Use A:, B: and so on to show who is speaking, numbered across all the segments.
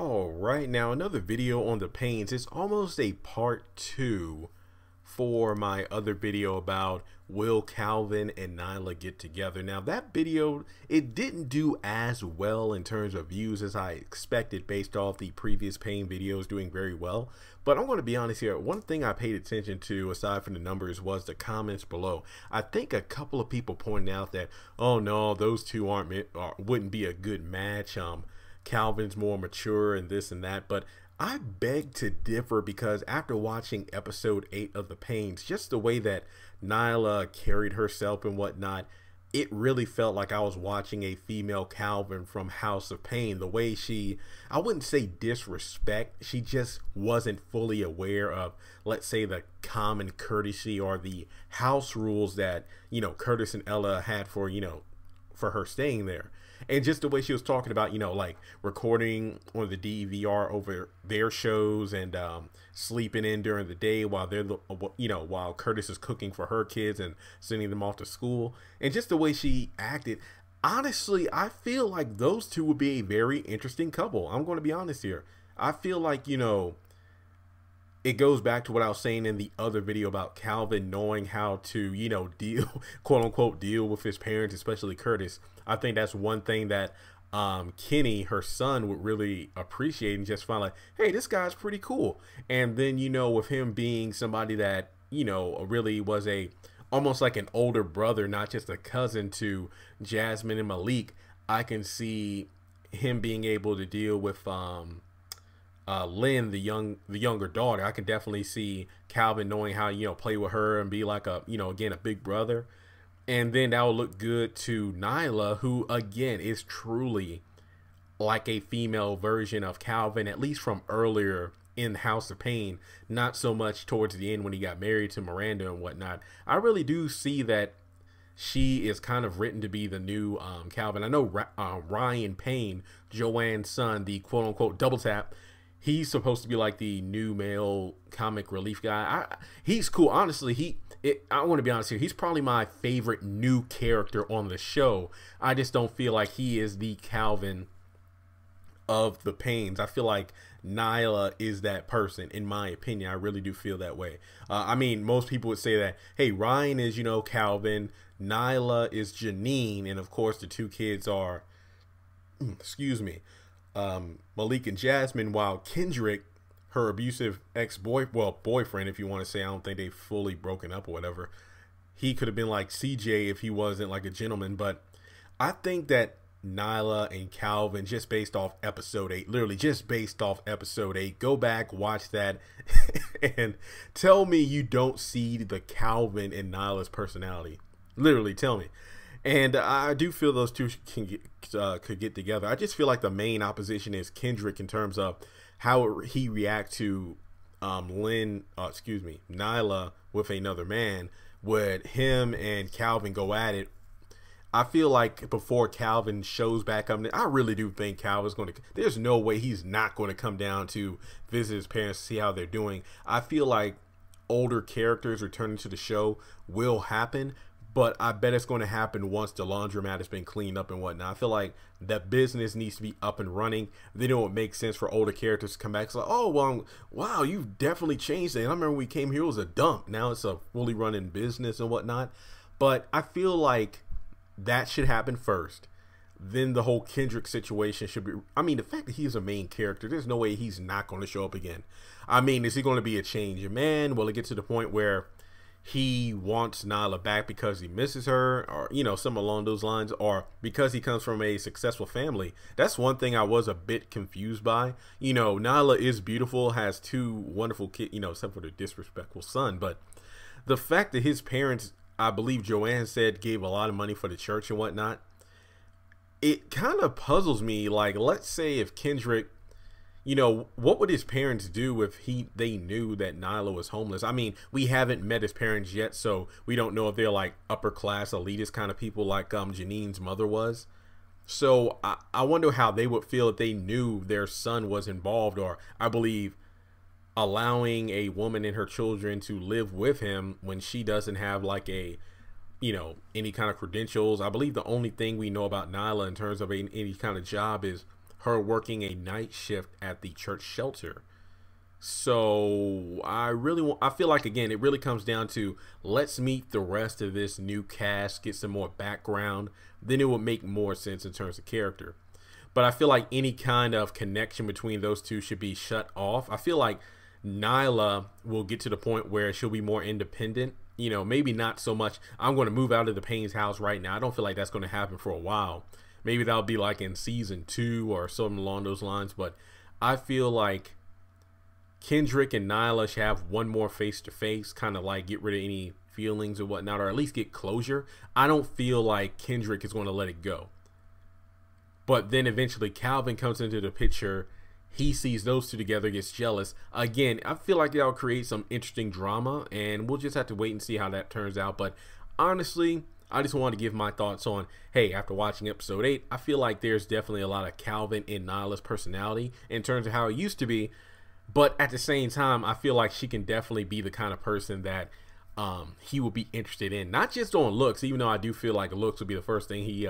A: All right, now another video on the Paynes. It's almost a part two for my other video about will Calvin and Nyla get together. Now that video, it didn't do as well in terms of views as I expected based off the previous Payne videos doing very well. But I'm going to be honest here, one thing I paid attention to aside from the numbers was the comments below. I think a couple of people pointed out that, oh no, those two wouldn't be a good match. Calvin's more mature and this and that, but I beg to differ because after watching episode 8 of the Paynes, just the way that Nyla carried herself and whatnot, it really felt like I was watching a female Calvin from House of Payne. The way she, I wouldn't say disrespect, she just wasn't fully aware of, let's say, the common courtesy or the house rules that, Curtis and Ella had for, for her staying there. And just the way she was talking about, like recording on the DVR over their shows and sleeping in during the day while they're, while Curtis is cooking for her kids and sending them off to school. And just the way she acted, honestly, I feel like those two would be a very interesting couple. I'm going to be honest here. I feel like, it goes back to what I was saying in the other video about Calvin knowing how to, deal, quote unquote, deal with his parents, especially Curtis. I think that's one thing that Kenny, her son, would really appreciate and just find like, hey, this guy's pretty cool. And then, with him being somebody that, really was almost like an older brother, not just a cousin to Jasmine and Malik, I can see him being able to deal with Lynn, the younger daughter. I can definitely see Calvin knowing how play with her and be like a again a big brother, and then that will look good to Nyla, who again is truly like a female version of Calvin, at least from earlier in House of Payne, not so much towards the end when he got married to Miranda and whatnot. I really do see that she is kind of written to be the new Calvin. I know Ryan Payne, Joanne's son, the quote unquote double tap, he's supposed to be like the new male comic relief guy. He's cool. Honestly, I want to be honest here. He's probably my favorite new character on the show. I just don't feel like he is the Calvin of the Paynes. I feel like Nyla is that person, in my opinion. I really do feel that way. I mean, most people would say that, hey, Ryan is, Calvin, Nyla is Janine, and of course the two kids are, excuse me, Malik and Jasmine, while Kendrick, her abusive boyfriend, if you want to say, I don't think they've fully broken up or whatever, he could have been like CJ if he wasn't like a gentleman. But I think that Nyla and Calvin, just based off episode 8, literally just based off episode 8, go back, watch that, and tell me you don't see the Calvin and Nyla's personality. Literally tell me. And I do feel those two could get together. I just feel like the main opposition is Kendrick in terms of how he react to Nyla with another man. Would him and Calvin go at it? I feel like before Calvin shows back up, I really do think Calvin's going to, there's no way he's not going to come down to visit his parents to see how they're doing. I feel like older characters returning to the show will happen, but I bet it's going to happen once the laundromat has been cleaned up and whatnot. I feel like that business needs to be up and running. Then it would make sense for older characters to come back. It's like, oh, well, wow, you've definitely changed it. And I remember when we came here, it was a dump. Now it's a fully running business and whatnot. But I feel like that should happen first. Then the whole Kendrick situation should be, I mean, the fact that he's a main character, there's no way he's not going to show up again. I mean, is he going to be a change of man? Will it get to the point where he wants Nyla back because he misses her, or something along those lines, or because he comes from a successful family? That's one thing I was a bit confused by. Nyla is beautiful, has two wonderful kids, except for the disrespectful son, but the fact that his parents, I believe Joanne said, gave a lot of money for the church and whatnot, it kind of puzzles me. Like, let's say if Kendrick, what would his parents do if they knew that Nyla was homeless? I mean, we haven't met his parents yet, so we don't know if they're like upper class elitist kind of people like Janine's mother was. So I wonder how they would feel if they knew their son was involved, or I believe allowing a woman and her children to live with him when she doesn't have like a any kind of credentials. I believe the only thing we know about Nyla in terms of any kind of job is her working a night shift at the church shelter. So I feel like, again, it really comes down to, let's meet the rest of this new cast, get some more background, then it would make more sense in terms of character. But I feel like any kind of connection between those two should be shut off. I feel like Nyla will get to the point where she'll be more independent. You know, maybe not so much, I'm going to move out of the Payne's house right now. I don't feel like that's going to happen for a while. Maybe that'll be like in season 2 or something along those lines. But I feel like Kendrick and Nyla should have one more face-to-face, kind of like get rid of any feelings or whatnot, or at least get closure. I don't feel like Kendrick is going to let it go. But then eventually Calvin comes into the picture. He sees those two together, gets jealous. Again, I feel like that'll create some interesting drama, and we'll just have to wait and see how that turns out. But honestly, I just want to give my thoughts on, hey, after watching episode 8, I feel like there's definitely a lot of Calvin in Nyla's personality in terms of how it used to be. But at the same time, I feel like she can definitely be the kind of person that he will be interested in. Not just on looks, even though I do feel like looks would be the first thing he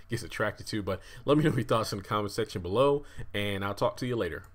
A: gets attracted to. But let me know your thoughts in the comment section below, and I'll talk to you later.